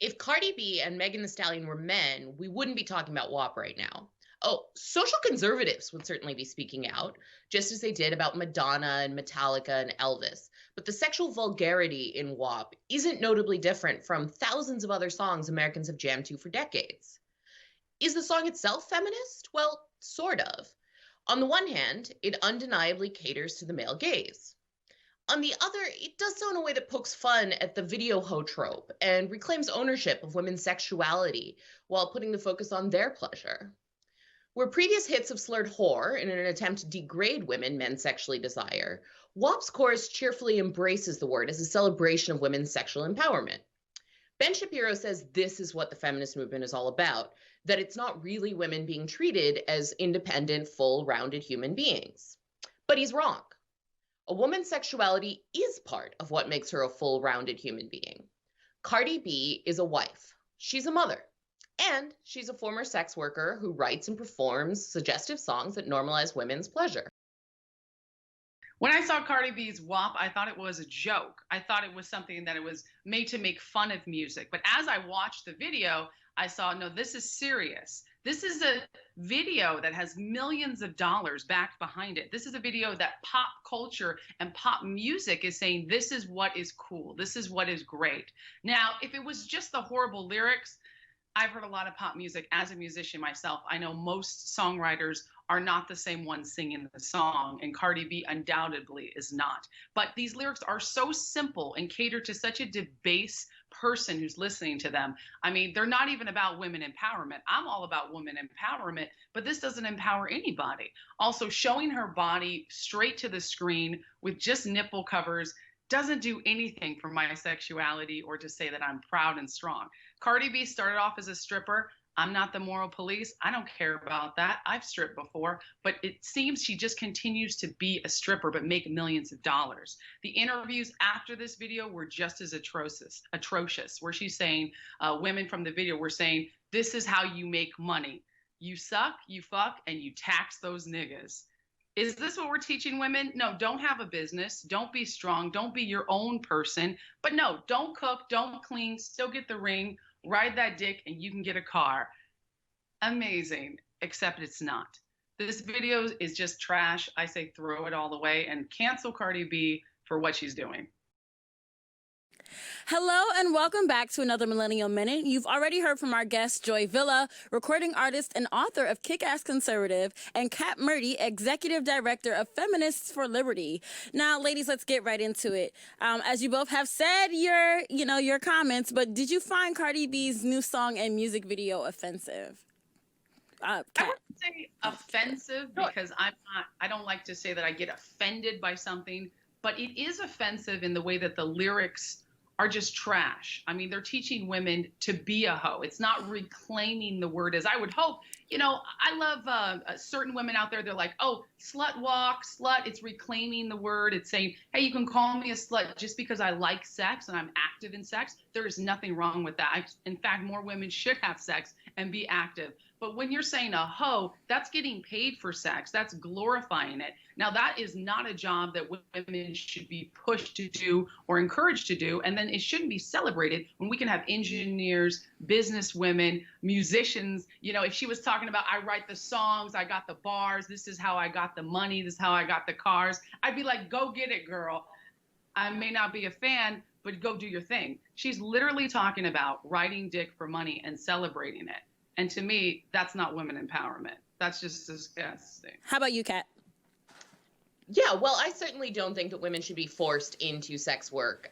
If Cardi B and Megan Thee Stallion were men, we wouldn't be talking about WAP right now. Oh, social conservatives would certainly be speaking out, just as they did about Madonna and Metallica and Elvis. But the sexual vulgarity in WAP isn't notably different from thousands of other songs Americans have jammed to for decades. Is the song itself feminist? Well, sort of. On the one hand, it undeniably caters to the male gaze. On the other, it does so in a way that pokes fun at the video hoe trope and reclaims ownership of women's sexuality while putting the focus on their pleasure. Where previous hits have slurred whore in an attempt to degrade women men sexually desire, WAP's chorus cheerfully embraces the word as a celebration of women's sexual empowerment. Ben Shapiro says this is what the feminist movement is all about, that it's not really women being treated as independent, full-rounded human beings. But he's wrong. A woman's sexuality is part of what makes her a full-rounded human being. Cardi B is a wife. She's a mother. And she's a former sex worker who writes and performs suggestive songs that normalize women's pleasure. When I saw Cardi B's WAP, I thought it was a joke. I thought it was something that it was made to make fun of music. But as I watched the video, I saw, no, this is serious. This is a video that has millions of dollars backed behind it. This is a video that pop culture and pop music is saying, this is what is cool. This is what is great. Now, if it was just the horrible lyrics, I've heard a lot of pop music as a musician myself. I know most songwriters are not the same ones singing the song, and Cardi B undoubtedly is not. But these lyrics are so simple and cater to such a debased person who's listening to them. I mean, they're not even about women empowerment. I'm all about women empowerment, but this doesn't empower anybody. Also, showing her body straight to the screen with just nipple covers doesn't do anything for my sexuality or to say that I'm proud and strong. Cardi B started off as a stripper. I'm not the moral police. I don't care about that. I've stripped before, but it seems she just continues to be a stripper but make millions of dollars. The interviews after this video were just as atrocious, where she's saying, women from the video were saying, this is how you make money. You suck, you fuck, and you tax those niggas. Is this what we're teaching women? No, don't have a business. Don't be strong. Don't be your own person. But no, don't cook, don't clean, still get the ring, ride that dick, and you can get a car. Amazing, except it's not. This video is just trash. I say throw it all away and cancel Cardi B for what she's doing. Hello and welcome back to another Millennial Minute. You've already heard from our guest, Joy Vila, recording artist and author of Kick-Ass Conservative, and Kat Murti, executive director of Feminists for Liberty. Now, ladies, let's get right into it. As you both have said your comments, but did you find Cardi B's new song and music video offensive? I wouldn't say offensive because I don't like to say that I get offended by something, but it is offensive in the way that the lyrics are just trash. I mean, they're teaching women to be a hoe. It's not reclaiming the word as I would hope. You know, I love certain women out there. They're like, oh, slut walk, slut. It's reclaiming the word. It's saying, hey, you can call me a slut just because I like sex and I'm active in sex. There is nothing wrong with that. In fact, more women should have sex and be active. But when you're saying a hoe, that's getting paid for sex. That's glorifying it. Now, that is not a job that women should be pushed to do or encouraged to do. And then it shouldn't be celebrated when we can have engineers, business women, musicians. You know, if she was talking about, I write the songs, I got the bars, this is how I got the money, this is how I got the cars, I'd be like, go get it, girl. I may not be a fan, but go do your thing. She's literally talking about writing dick for money and celebrating it. And to me, that's not women empowerment. That's just disgusting. How about you, Kat? Yeah, well, I certainly don't think that women should be forced into sex work.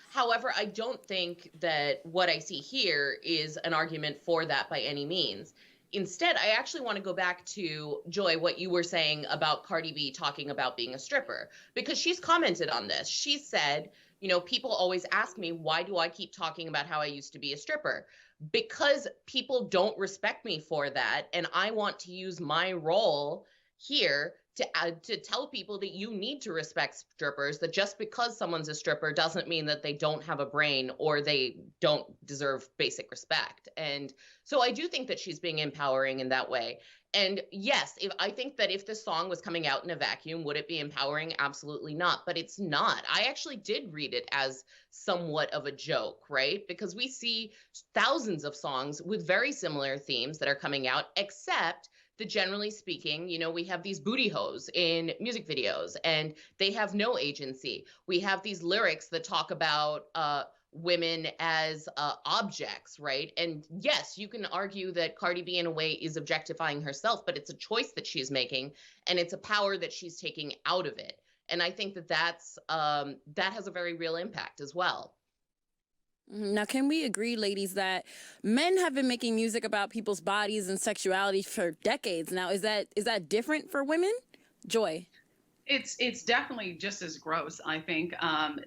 However, I don't think that what I see here is an argument for that by any means. Instead, I actually want to go back to, Joy, what you were saying about Cardi B talking about being a stripper, because she's commented on this. She said, you know, people always ask me, why do I keep talking about how I used to be a stripper? Because people don't respect me for that, and I want to use my role here to tell people that you need to respect strippers, that just because someone's a stripper doesn't mean that they don't have a brain or they don't deserve basic respect. And so I do think that she's being empowering in that way. And yes, I think that if this song was coming out in a vacuum, would it be empowering? Absolutely not. But it's not. I actually did read it as somewhat of a joke, right? Because we see thousands of songs with very similar themes that are coming out, except that generally speaking, we have these booty hoes in music videos and they have no agency. We have these lyrics that talk about women as objects, right? And yes, you can argue that Cardi B in a way is objectifying herself, but it's a choice that she's making and it's a power that she's taking out of it. And I think that that has a very real impact as well. Now, can we agree, ladies, that men have been making music about people's bodies and sexuality for decades now? Is that different for women? Joy. It's definitely just as gross. I think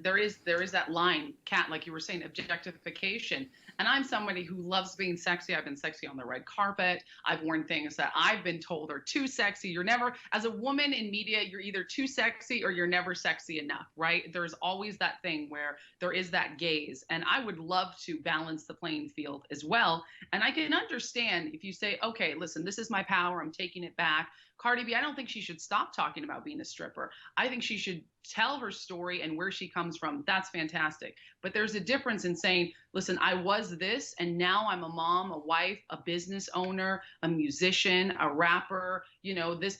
there is that line, Kat, like you were saying, objectification. And I'm somebody who loves being sexy. I've been sexy on the red carpet. I've worn things that I've been told are too sexy. You're never, as a woman in media, you're either too sexy or you're never sexy enough, right? There's always that thing where there is that gaze. And I would love to balance the playing field as well. And I can understand if you say, okay, listen, this is my power. I'm taking it back. Cardi B, I don't think she should stop talking about being a stripper. I think she should tell her story and where she comes from. That's fantastic. But there's a difference in saying, listen, I was this and now I'm a mom, a wife, a business owner, a musician, a rapper, this.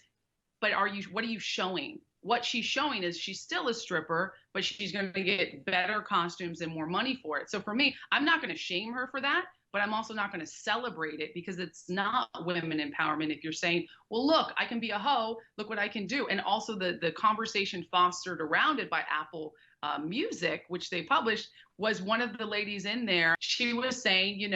But what are you showing? What she's showing is she's still a stripper, but she's going to get better costumes and more money for it. So for me, I'm not going to shame her for that. But I'm also not going to celebrate it because it's not women empowerment. If you're saying, well, look, I can be a hoe, look what I can do. And also the conversation fostered around it by Apple Music, which they published, was one of the ladies in there. She was saying,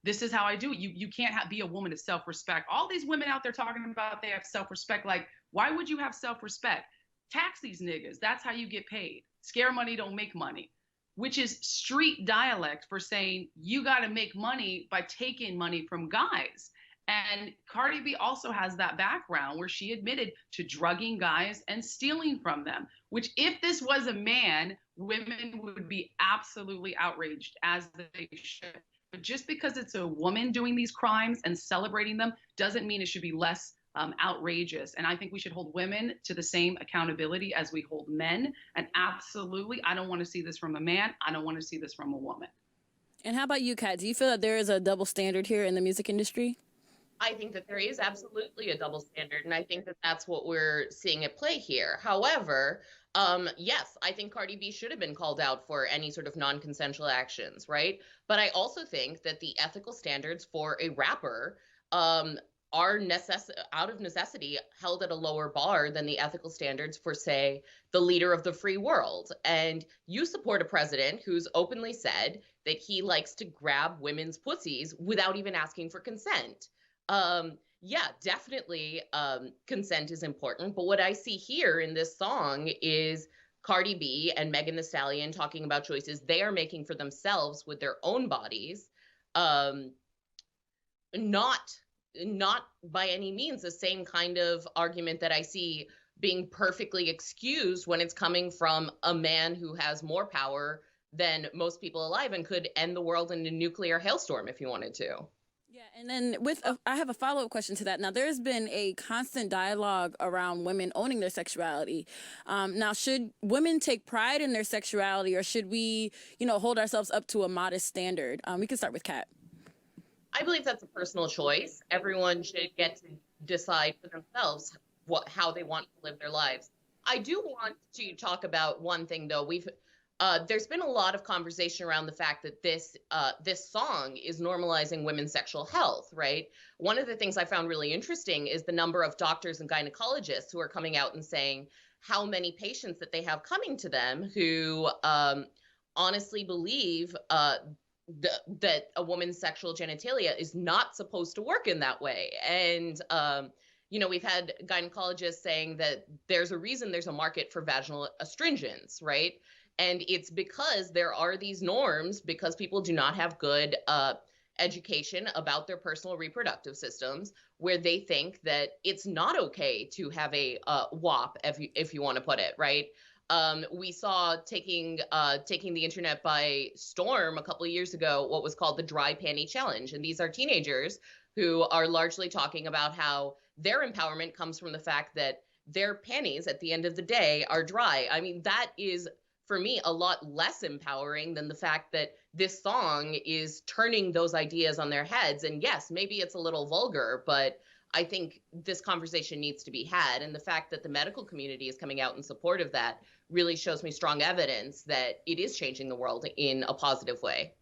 this is how I do it. You can't be a woman of self-respect. All these women out there talking about they have self-respect. Like, why would you have self-respect? Tax these niggas. That's how you get paid. Scare money don't make money. Which is street dialect for saying you got to make money by taking money from guys. And Cardi B also has that background where she admitted to drugging guys and stealing from them, which if this was a man, women would be absolutely outraged, as they should. But just because it's a woman doing these crimes and celebrating them doesn't mean it should be less outrageous. And I think we should hold women to the same accountability as we hold men. And absolutely, I don't want to see this from a man. I don't want to see this from a woman. And how about you, Kat? Do you feel that there is a double standard here in the music industry? I think that there is absolutely a double standard. And I think that that's what we're seeing at play here. However, yes, I think Cardi B should have been called out for any sort of non-consensual actions, right? But I also think that the ethical standards for a rapper are out of necessity held at a lower bar than the ethical standards for, say, the leader of the free world. And you support a president who's openly said that he likes to grab women's pussies without even asking for consent. Yeah, definitely consent is important. But what I see here in this song is Cardi B and Megan Thee Stallion talking about choices they are making for themselves with their own bodies. Not by any means the same kind of argument that I see being perfectly excused when it's coming from a man who has more power than most people alive and could end the world in a nuclear hailstorm if he wanted to. Yeah, and then I have a follow-up question to that. Now, there's been a constant dialogue around women owning their sexuality. Now, should women take pride in their sexuality, or should we, hold ourselves up to a modest standard? We can start with Kat. I believe that's a personal choice. Everyone should get to decide for themselves how they want to live their lives. I do want to talk about one thing, though. There's been a lot of conversation around the fact that this song is normalizing women's sexual health, right? One of the things I found really interesting is the number of doctors and gynecologists who are coming out and saying how many patients that they have coming to them who honestly believe that a woman's sexual genitalia is not supposed to work in that way. And, we've had gynecologists saying that there's a reason there's a market for vaginal astringents, right? And it's because there are these norms because people do not have good education about their personal reproductive systems, where they think that it's not okay to have a WAP, if you want to put it, right? We saw taking the internet by storm a couple of years ago what was called the dry panty challenge, and these are teenagers who are largely talking about how their empowerment comes from the fact that their panties at the end of the day are dry. I mean, that is, for me, a lot less empowering than the fact that this song is turning those ideas on their heads. And yes, maybe it's a little vulgar, but I think this conversation needs to be had. And the fact that the medical community is coming out in support of that really shows me strong evidence that it is changing the world in a positive way.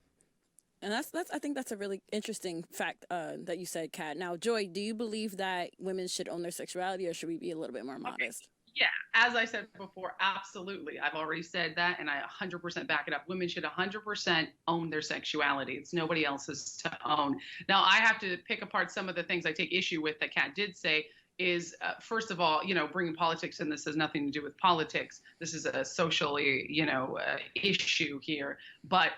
And that's I think that's a really interesting fact that you said, Kat. Now, Joy, do you believe that women should own their sexuality, or should we be a little bit more modest? Yeah, as I said before, absolutely. I've already said that, and I 100% back it up. Women should 100% own their sexuality. It's nobody else's to own. Now, I have to pick apart some of the things I take issue with that Kat did say. Is first of all, bringing politics in. This has nothing to do with politics. This is a socially, issue here. But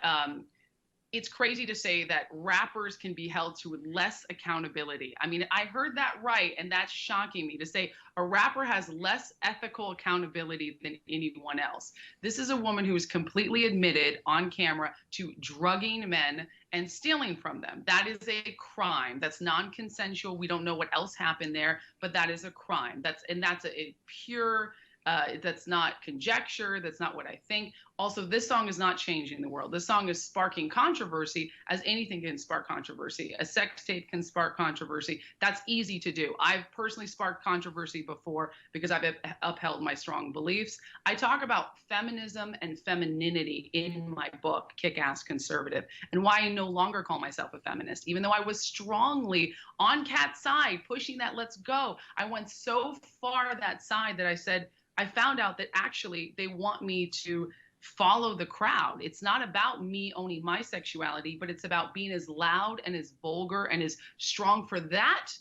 it's crazy to say that rappers can be held to less accountability. I mean, I heard that right, and that's shocking me to say a rapper has less ethical accountability than anyone else. This is a woman who is completely admitted on camera to drugging men and stealing from them. That is a crime. That's non-consensual. We don't know what else happened there, but that is a crime. That's a pure that's not conjecture. That's not what I think. Also, this song is not changing the world. This song is sparking controversy, as anything can spark controversy. A sex tape can spark controversy. That's easy to do. I've personally sparked controversy before because I've upheld my strong beliefs. I talk about feminism and femininity in my book, Kick-Ass Conservative, and why I no longer call myself a feminist, even though I was strongly on Kat's side, pushing that let's go. I went so far that side that I said, I found out that actually they want me to follow the crowd. It's not about me owning my sexuality, but it's about being as loud and as vulgar and as strong for that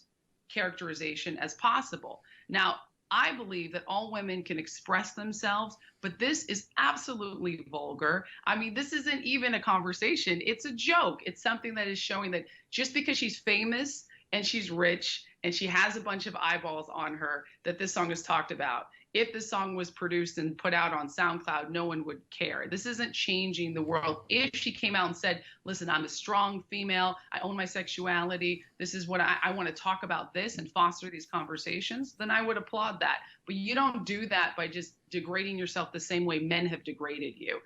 characterization as possible. Now, I believe that all women can express themselves, but this is absolutely vulgar. I mean, this isn't even a conversation. It's a joke. It's something that is showing that just because she's famous and she's rich and she has a bunch of eyeballs on her, that this song is talked about. If the song was produced and put out on SoundCloud, no one would care. This isn't changing the world. If she came out and said, listen, I'm a strong female, I own my sexuality, this is what I want to talk about this and foster these conversations, then I would applaud that. But you don't do that by just degrading yourself the same way men have degraded you.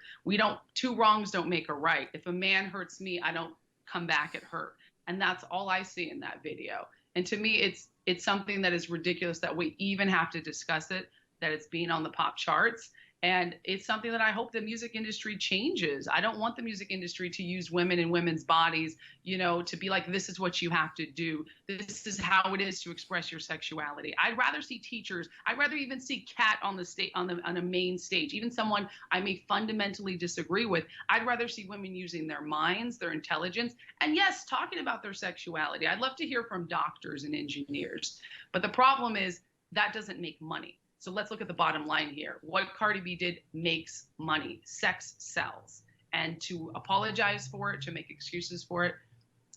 Two wrongs don't make a right. If a man hurts me, I don't come back at her. And that's all I see in that video. And to me, it's something that is ridiculous that we even have to discuss it, that it's being on the pop charts. And it's something that I hope the music industry changes. I don't want the music industry to use women and women's bodies, to be like, this is what you have to do. This is how it is to express your sexuality. I'd rather see teachers. I'd rather even see Kat on the stage, on a main stage, even someone I may fundamentally disagree with. I'd rather see women using their minds, their intelligence, and yes, talking about their sexuality. I'd love to hear from doctors and engineers. But the problem is that doesn't make money. So let's look at the bottom line here. What Cardi B did makes money. Sex sells. And to apologize for it, to make excuses for it,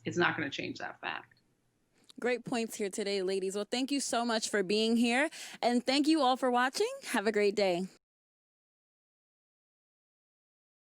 it's not going to change that fact. Great points here today, ladies. Well, thank you so much for being here. And thank you all for watching. Have a great day.